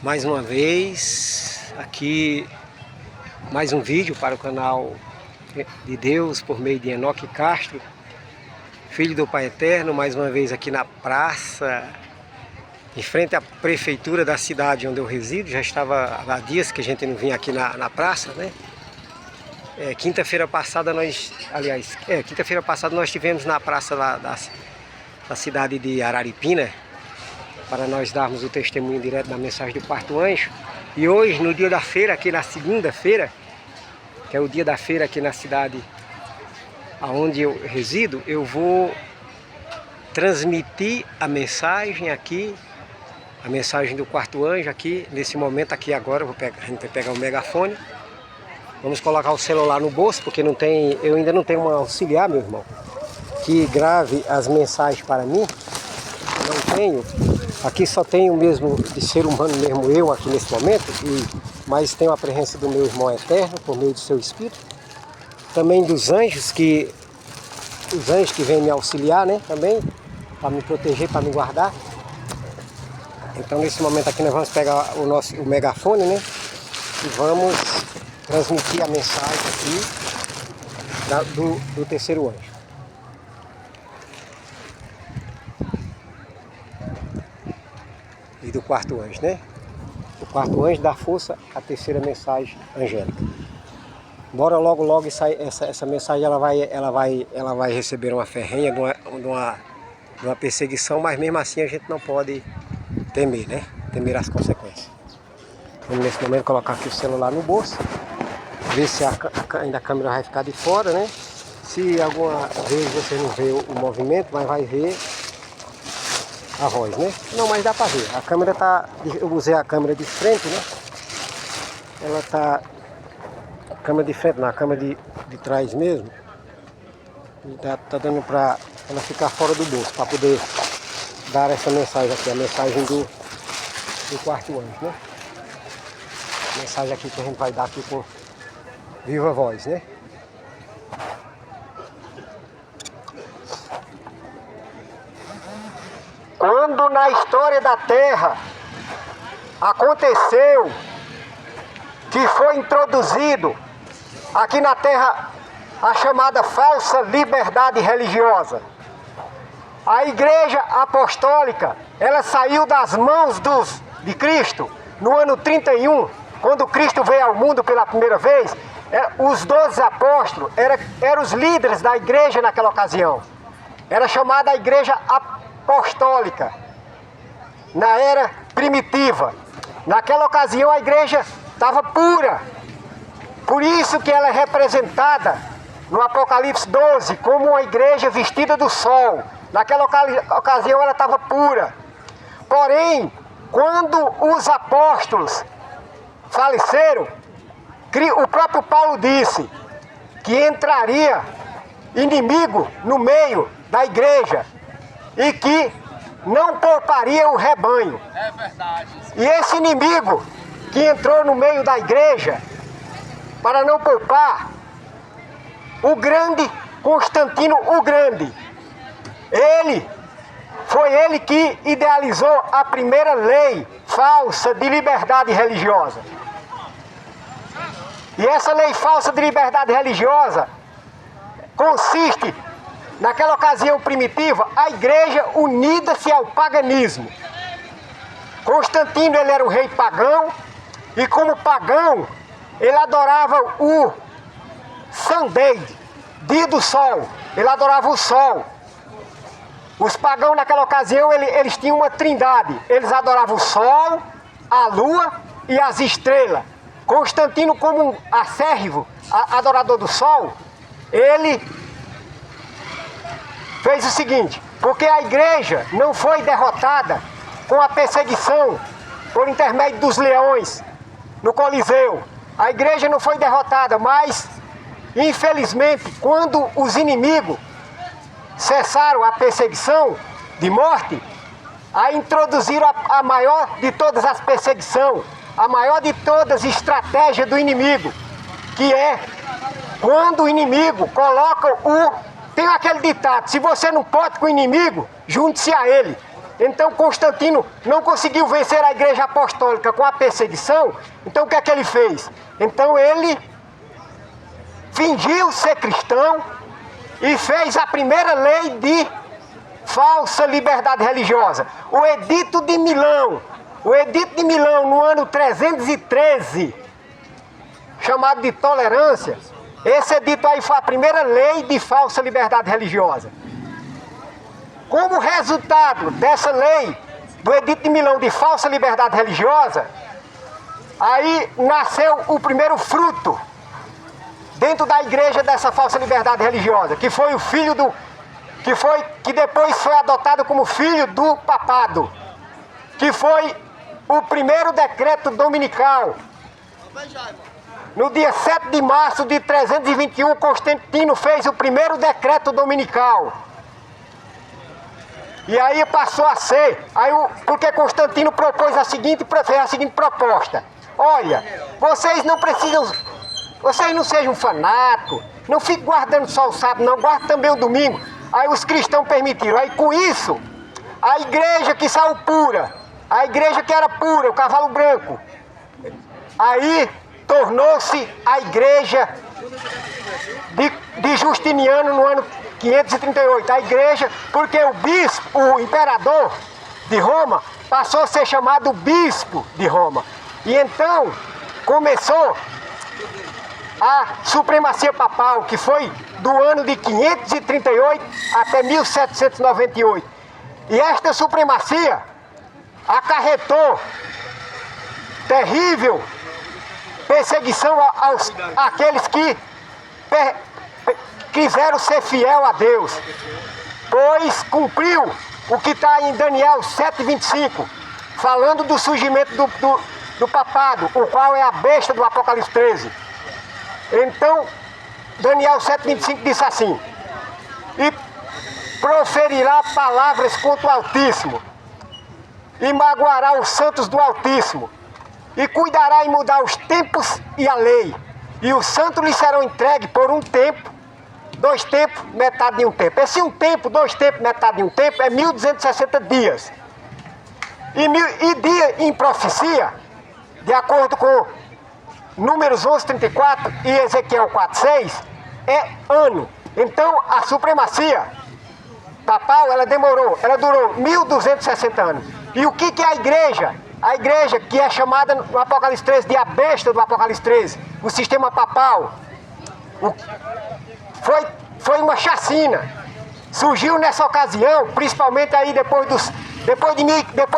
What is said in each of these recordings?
Mais uma vez, aqui mais um vídeo para o canal de Deus por meio de Enoque Castro, filho do Pai Eterno, mais uma vez aqui na praça, em frente à prefeitura da cidade onde eu resido. Já estava há dias que a gente não vinha aqui na praça, né? Quinta-feira passada nós estivemos na praça lá da cidade de Araripina, para nós darmos o testemunho direto da mensagem do quarto anjo. E hoje, no dia da feira, aqui na segunda-feira, que é o dia da feira aqui na cidade onde eu resido, eu vou transmitir a mensagem aqui, a mensagem do quarto anjo aqui, nesse momento aqui agora. A gente vai pegar o megafone, vamos colocar o celular no bolso, porque eu ainda não tenho um auxiliar, meu irmão, que grave as mensagens para mim. Não tenho. Aqui só tenho mesmo de ser humano mesmo eu aqui nesse momento, mas tenho a presença do meu irmão eterno por meio do seu espírito, também dos anjos os anjos que vêm me auxiliar, né, também para me proteger, para me guardar. Então nesse momento aqui nós vamos pegar o megafone, né, e vamos transmitir a mensagem aqui do terceiro anjo. E do quarto anjo, né? O quarto anjo dá força à terceira mensagem angélica. Bora logo essa mensagem ela vai receber uma ferrenha de uma perseguição, mas mesmo assim a gente não pode temer, né? Temer as consequências. Vamos nesse momento colocar aqui o celular no bolso, ver se ainda a câmera vai ficar de fora, né? Se alguma vez você não vê o movimento, mas vai ver a voz, né? Não, mas dá pra ver. A câmera tá... Eu usei a câmera de frente, né? Ela tá... A câmera de frente, não, a câmera de trás mesmo. E tá dando pra ela ficar fora do bolso, pra poder dar essa mensagem aqui, a mensagem do quarto anjo, né? A mensagem aqui que a gente vai dar aqui com viva voz, né? Quando na história da Terra aconteceu que foi introduzido aqui na Terra a chamada falsa liberdade religiosa, a Igreja Apostólica, ela saiu das mãos de Cristo no ano 31, quando Cristo veio ao mundo pela primeira vez. Os 12 apóstolos eram os líderes da igreja naquela ocasião. Era chamada a Igreja Apostólica, na era primitiva. Naquela ocasião a igreja estava pura, por isso que ela é representada no Apocalipse 12 como uma igreja vestida do sol. Naquela ocasião ela estava pura. Porém, quando os apóstolos faleceram, o próprio Paulo disse que entraria inimigo no meio da igreja e que não pouparia o rebanho. É verdade. E esse inimigo que entrou no meio da igreja para não poupar, o grande Constantino o Grande, foi ele que idealizou a primeira lei falsa de liberdade religiosa. E essa lei falsa de liberdade religiosa consiste, naquela ocasião primitiva, a igreja unida-se ao paganismo. Constantino, ele era o rei pagão, e como pagão, ele adorava o Sunday, dia do sol. Ele adorava o sol. Os pagãos naquela ocasião, eles tinham uma trindade. Eles adoravam o sol, a lua e as estrelas. Constantino, como um acérrimo adorador do sol, ele fez o seguinte: porque a igreja não foi derrotada com a perseguição por intermédio dos leões no Coliseu. A igreja não foi derrotada, mas infelizmente, quando os inimigos cessaram a perseguição de morte, aí introduziram a maior de todas as perseguições, a maior de todas as estratégias do inimigo, que é quando o inimigo coloca tem aquele ditado: se você não pode com o inimigo, junte-se a ele. Então Constantino não conseguiu vencer a Igreja Apostólica com a perseguição. Então o que é que ele fez? Então ele fingiu ser cristão e fez a primeira lei de falsa liberdade religiosa, o Edito de Milão. O Edito de Milão, no ano 313, chamado de tolerância, esse edito aí foi a primeira lei de falsa liberdade religiosa. Como resultado dessa lei, do Edito de Milão de falsa liberdade religiosa, aí nasceu o primeiro fruto dentro da igreja dessa falsa liberdade religiosa, que foi o filho do... que depois foi adotado como filho do papado, que foi o primeiro decreto dominical. No dia 7 de março de 321, Constantino fez o primeiro decreto dominical. E aí passou a ser, porque Constantino fez a seguinte proposta: olha, vocês não sejam fanáticos, não fiquem guardando só o sábado, não, guardem também o domingo. Aí os cristãos permitiram. Aí com isso, a igreja que saiu pura, a igreja que era pura, o cavalo branco, aí tornou-se a igreja de Justiniano no ano 538. A igreja, porque o bispo, o imperador de Roma, passou a ser chamado bispo de Roma. E então começou a supremacia papal, que foi do ano de 538 até 1798. E esta supremacia acarretou terrível perseguição àqueles que quiseram ser fiel a Deus, pois cumpriu o que está em Daniel 7:25, falando do surgimento do papado, o qual é a besta do Apocalipse 13. Então, Daniel 7:25 disse assim: e proferirá palavras contra o Altíssimo, e magoará os santos do Altíssimo, e cuidará em mudar os tempos e a lei, e os santos lhe serão entregues por um tempo, 2 tempos, metade de um tempo. Esse 1 tempo, 2 tempos, metade de um tempo é 1260 dias. E dia em profecia, de acordo com Números 11:34 e Ezequiel 4:6, é ano. Então a supremacia papal, ela durou 1260 anos. E o que é a igreja? A igreja que é chamada no Apocalipse 13 de a besta do Apocalipse 13, o sistema papal, foi uma chacina. Surgiu nessa ocasião, principalmente aí depois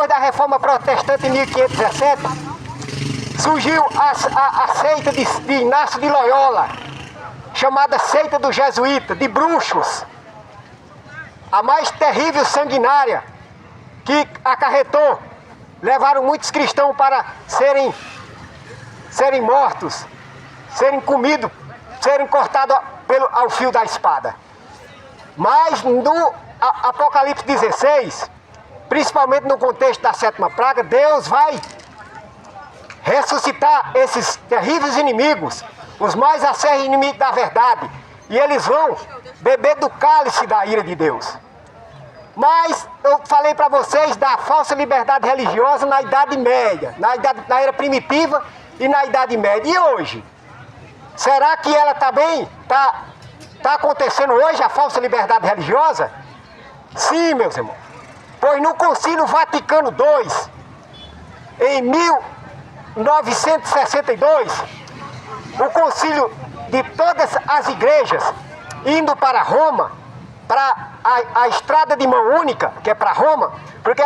da Reforma Protestante em 1517, surgiu a seita de Inácio de Loyola, chamada seita dos jesuítas, de bruxos, a mais terrível sanguinária, que acarretou, levaram muitos cristãos para serem mortos, serem comidos, serem cortados ao fio da espada. Mas no Apocalipse 16, principalmente no contexto da 7ª praga, Deus vai ressuscitar esses terríveis inimigos, os mais acérrimos inimigos da verdade, e eles vão beber do cálice da ira de Deus. Mas eu falei para vocês da falsa liberdade religiosa na Idade Média, na Era Primitiva e na Idade Média. E hoje? Será que ela também está acontecendo hoje, a falsa liberdade religiosa? Sim, meus irmãos. Pois no Concílio Vaticano II, em 1962, o concílio de todas as igrejas indo para Roma, para a estrada de mão única, que é para Roma, porque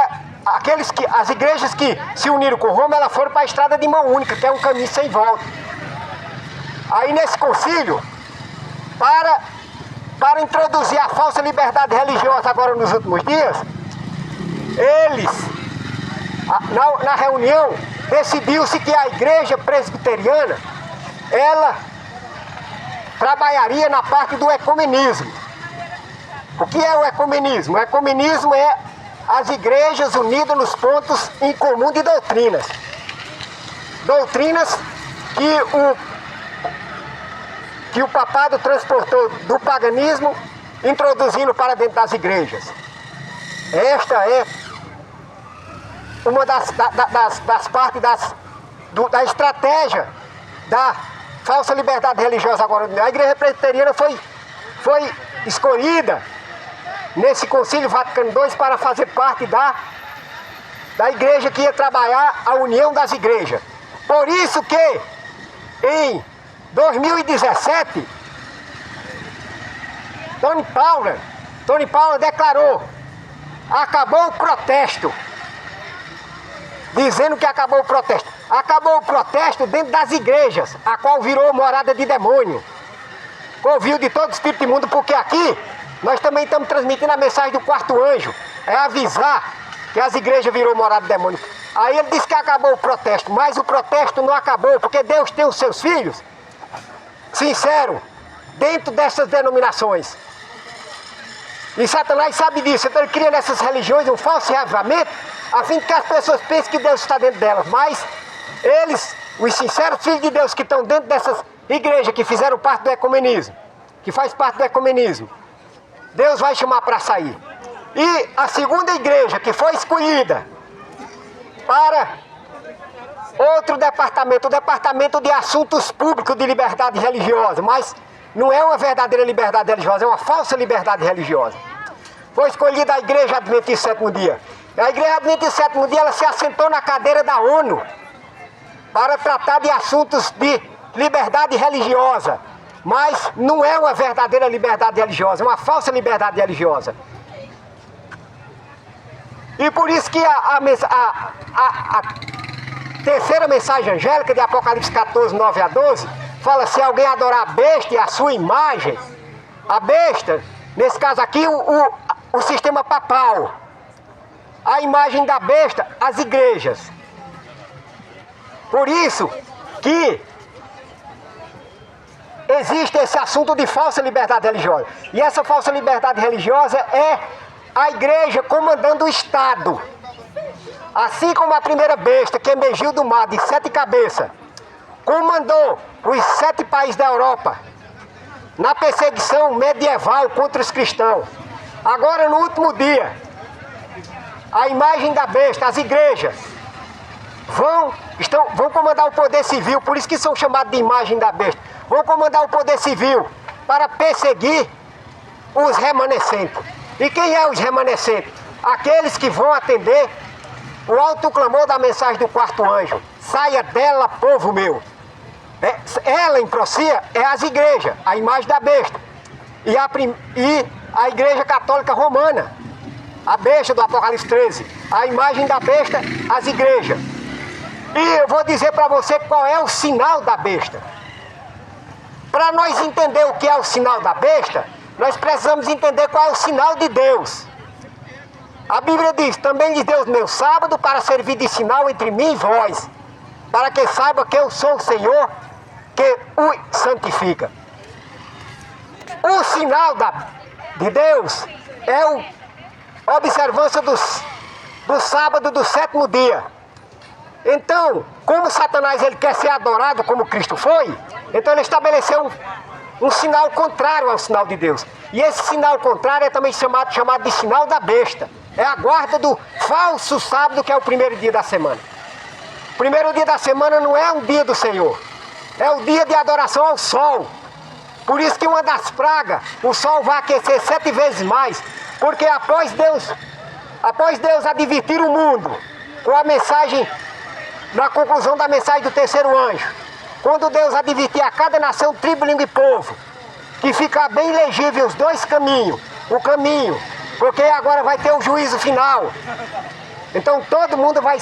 as igrejas que se uniram com Roma, elas foram para a estrada de mão única, que é um caminho sem volta. Aí nesse concílio, para introduzir a falsa liberdade religiosa agora nos últimos dias, eles, na reunião, decidiu-se que a igreja presbiteriana, ela trabalharia na parte do ecumenismo. O que é o ecumenismo? O ecumenismo é as igrejas unidas nos pontos em comum de doutrinas. Doutrinas que o papado transportou do paganismo, introduzindo para dentro das igrejas. Esta é uma das partes da estratégia da falsa liberdade religiosa agora. A Igreja Presbiteriana foi escolhida nesse Concílio Vaticano II para fazer parte da igreja que ia trabalhar a união das igrejas. Por isso que em 2017 Tony Paula declarou: acabou o protesto. Dizendo que acabou o protesto. Acabou o protesto dentro das igrejas, a qual virou morada de demônio. Ouviu de todo espírito de mundo, porque aqui nós também estamos transmitindo a mensagem do quarto anjo. É avisar que as igrejas virou morada de demônio. Aí ele disse que acabou o protesto, mas o protesto não acabou, porque Deus tem os seus filhos sinceros dentro dessas denominações. E Satanás sabe disso, então ele cria nessas religiões um falso reavivamento, a fim de que as pessoas pensem que Deus está dentro delas. Mas eles, os sinceros filhos de Deus que estão dentro dessas igrejas que fizeram parte do ecumenismo, que faz parte do ecumenismo, Deus vai chamar para sair. E a segunda igreja que foi escolhida para outro departamento, o departamento de assuntos públicos de liberdade religiosa, mas não é uma verdadeira liberdade religiosa, é uma falsa liberdade religiosa. Foi escolhida a Igreja Adventista Sétimo Dia. A Igreja Adventista Sétimo Dia, ela se assentou na cadeira da ONU para tratar de assuntos de liberdade religiosa, mas não é uma verdadeira liberdade religiosa, é uma falsa liberdade religiosa. E por isso que a terceira mensagem angélica de Apocalipse 14, 9 a 12, fala: se alguém adorar a besta e a sua imagem, a besta, nesse caso aqui, o sistema papal, a imagem da besta, as igrejas. Por isso que existe esse assunto de falsa liberdade religiosa. E essa falsa liberdade religiosa é a igreja comandando o Estado. Assim como a primeira besta que emergiu do mar de 7 cabeças comandou os 7 países da Europa na perseguição medieval contra os cristãos. Agora, no último dia, a imagem da besta, as igrejas vão comandar o poder civil, por isso que são chamados de imagem da besta. Vão comandar o poder civil para perseguir os remanescentes. E quem é os remanescentes? Aqueles que vão atender o alto clamor da mensagem do quarto anjo: saia dela, povo meu. Ela, em procia, é as igrejas, a imagem da besta. E a Igreja Católica Romana, a besta do Apocalipse 13. A imagem da besta, as igrejas. E eu vou dizer para você qual é o sinal da besta. Para nós entender o que é o sinal da besta, nós precisamos entender qual é o sinal de Deus. A Bíblia diz: também lhes deu o meu sábado para servir de sinal entre mim e vós, para que saiba que eu sou o Senhor que o santifica. O sinal de Deus é a observância do sábado do 7º dia. Então, como Satanás ele quer ser adorado como Cristo foi, então ele estabeleceu um sinal contrário ao sinal de Deus. E esse sinal contrário é também chamado de sinal da besta. É a guarda do falso sábado, que é o primeiro dia da semana. O primeiro dia da semana não é um dia do Senhor, é o dia de adoração ao sol. Por isso que uma das pragas, o sol vai aquecer 7 vezes mais, porque após Deus advertir o mundo com a mensagem, na conclusão da mensagem do terceiro anjo, quando Deus advertir a cada nação, tribo, língua e povo, que ficar bem legível os dois caminhos, o caminho, porque agora vai ter o juízo final. Então todo mundo vai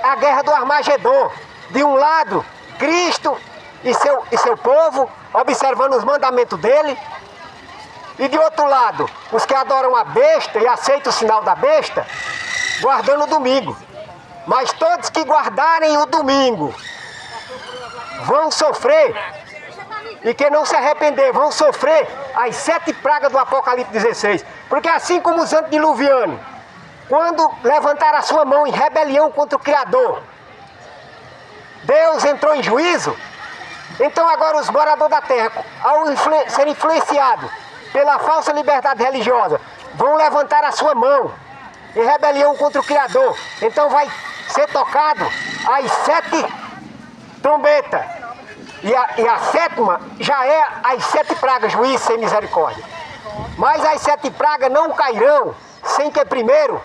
a guerra do Armagedon. De um lado, Cristo e seu povo, observando os mandamentos dele. E de outro lado, os que adoram a besta e aceitam o sinal da besta, guardando o domingo. Mas todos que guardarem o domingo vão sofrer, e que não se arrepender, vão sofrer as 7 pragas do Apocalipse 16. Porque assim como os antediluvianos, quando levantaram a sua mão em rebelião contra o Criador, Deus entrou em juízo. Então agora os moradores da terra, ao serem influenciados pela falsa liberdade religiosa, vão levantar a sua mão em rebelião contra o Criador. Então vai ser tocado as 7 trombetas. E a sétima já é as 7 pragas, juízo sem misericórdia. Mas as 7 pragas não cairão sem que primeiro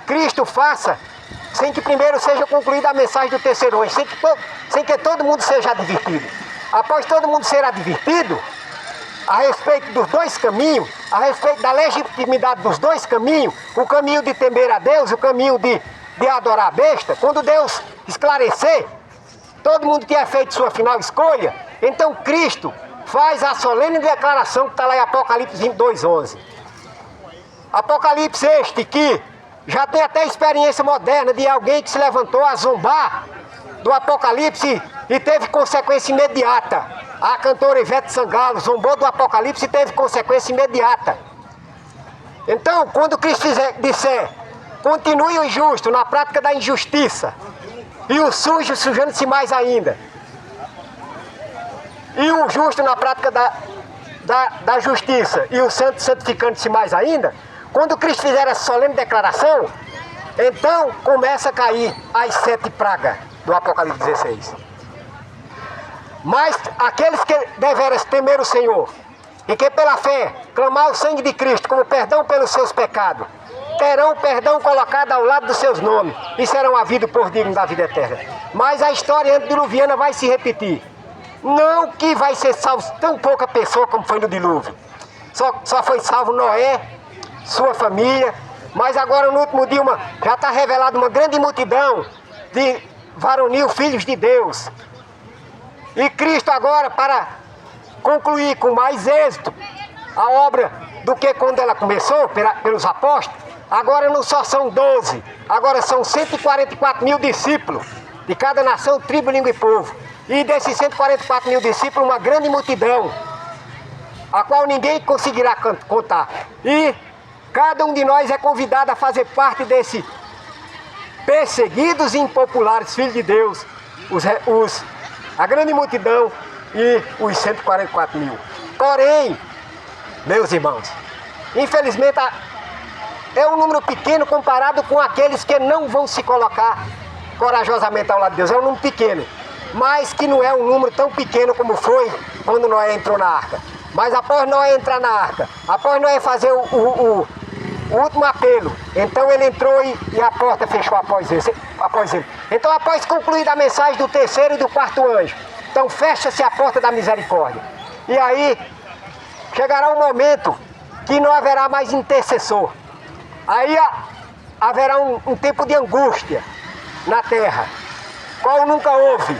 Cristo faça, sem que primeiro seja concluída a mensagem do terceiro anjo, sem que todo mundo seja advertido. Após todo mundo ser advertido a respeito dos 2 caminhos, a respeito da legitimidade dos 2 caminhos, o caminho de temer a Deus, o caminho de adorar a besta, quando Deus esclarecer, todo mundo que é feito sua final escolha, então Cristo faz a solene declaração que está lá em Apocalipse 22:11. Apocalipse este que já tem até experiência moderna de alguém que se levantou a zombar do Apocalipse e teve consequência imediata. A cantora Ivete Sangalo zombou do Apocalipse e teve consequência imediata. Então, quando Cristo disser, continue o injusto na prática da injustiça, e o sujo sujando-se mais ainda, e o justo na prática da justiça, e o santo santificando-se mais ainda, quando Cristo fizer essa solene declaração, então começa a cair as 7 pragas do Apocalipse 16. Mas aqueles que deveras temer o Senhor, e que pela fé clamar o sangue de Cristo como perdão pelos seus pecados, terão perdão colocado ao lado dos seus nomes, e serão havidos por dignos da vida eterna. Mas a história antediluviana vai se repetir. Não que vai ser salvo tão pouca pessoa como foi no dilúvio. Só foi salvo Noé, sua família, mas agora no último dia já está revelada uma grande multidão de varonil, filhos de Deus. E Cristo agora, para concluir com mais êxito a obra do que quando ela começou, pelos apóstolos, agora não só são 12, agora são 144 mil discípulos de cada nação, tribo, língua e povo. E desses 144 mil discípulos, uma grande multidão, a qual ninguém conseguirá contar. E cada um de nós é convidado a fazer parte desse perseguidos e impopulares filhos de Deus, a grande multidão e os 144 mil. Porém, meus irmãos, infelizmente é um número pequeno comparado com aqueles que não vão se colocar corajosamente ao lado de Deus. É um número pequeno, mas que não é um número tão pequeno como foi quando Noé entrou na arca. Mas após Noé entrar na arca, após Noé fazer o último apelo, então ele entrou e a porta fechou após ele. Então, após concluída a mensagem do terceiro e do quarto anjo, então fecha-se a porta da misericórdia. E aí chegará um momento que não haverá mais intercessor. Aí haverá um tempo de angústia na terra, qual nunca houve.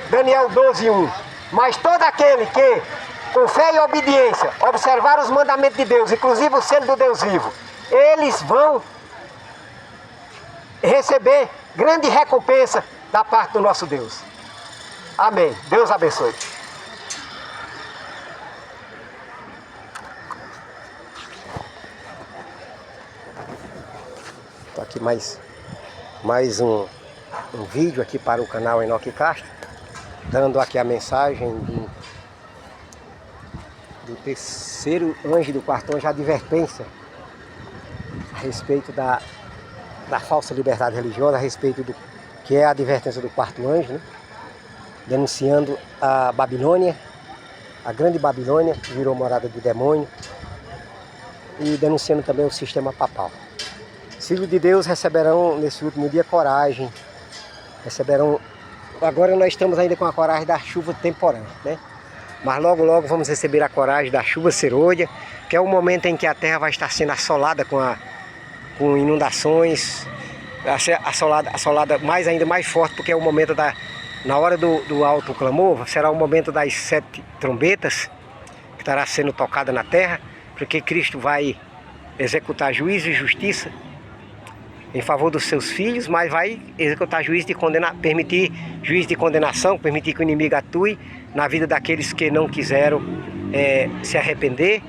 Daniel 12:1. Mas todo aquele que, com fé e obediência, observar os mandamentos de Deus, inclusive o selo do Deus vivo, eles vão receber grande recompensa da parte do nosso Deus. Amém. Deus abençoe. Estou aqui mais um vídeo aqui para o canal Enoque Castro, dando aqui a mensagem do terceiro anjo e do quarto anjo, a advertência a respeito da falsa liberdade religiosa, a respeito do que é a advertência do quarto anjo, né? Denunciando a Babilônia, a grande Babilônia, que virou morada do demônio, e denunciando também o sistema papal. Os filhos de Deus receberão nesse último dia coragem, agora nós estamos ainda com a coragem da chuva temporânea, né? Mas logo logo vamos receber a coragem da chuva serôdia, que é o momento em que a terra vai estar sendo assolada com inundações, assolada ainda mais forte, porque é o momento na hora do alto clamor, será o momento das 7 trombetas, que estará sendo tocada na terra, porque Cristo vai executar juízo e justiça em favor dos seus filhos, mas vai executar juízo de permitir juízo de condenação, permitir que o inimigo atue na vida daqueles que não quiseram se arrepender,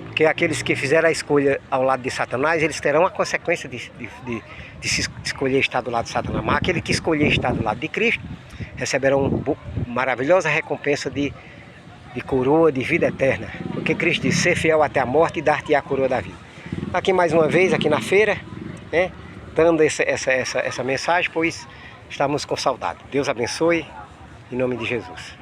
porque aqueles que fizeram a escolha ao lado de Satanás, eles terão a consequência de se escolher estar do lado de Satanás. Mas aquele que escolher estar do lado de Cristo, receberão uma maravilhosa recompensa de coroa de vida eterna, porque Cristo disse: ser fiel até a morte e dar-te a coroa da vida. Aqui mais uma vez, aqui na feira, né, dando essa mensagem, pois estamos com saudade. Deus abençoe, em nome de Jesus.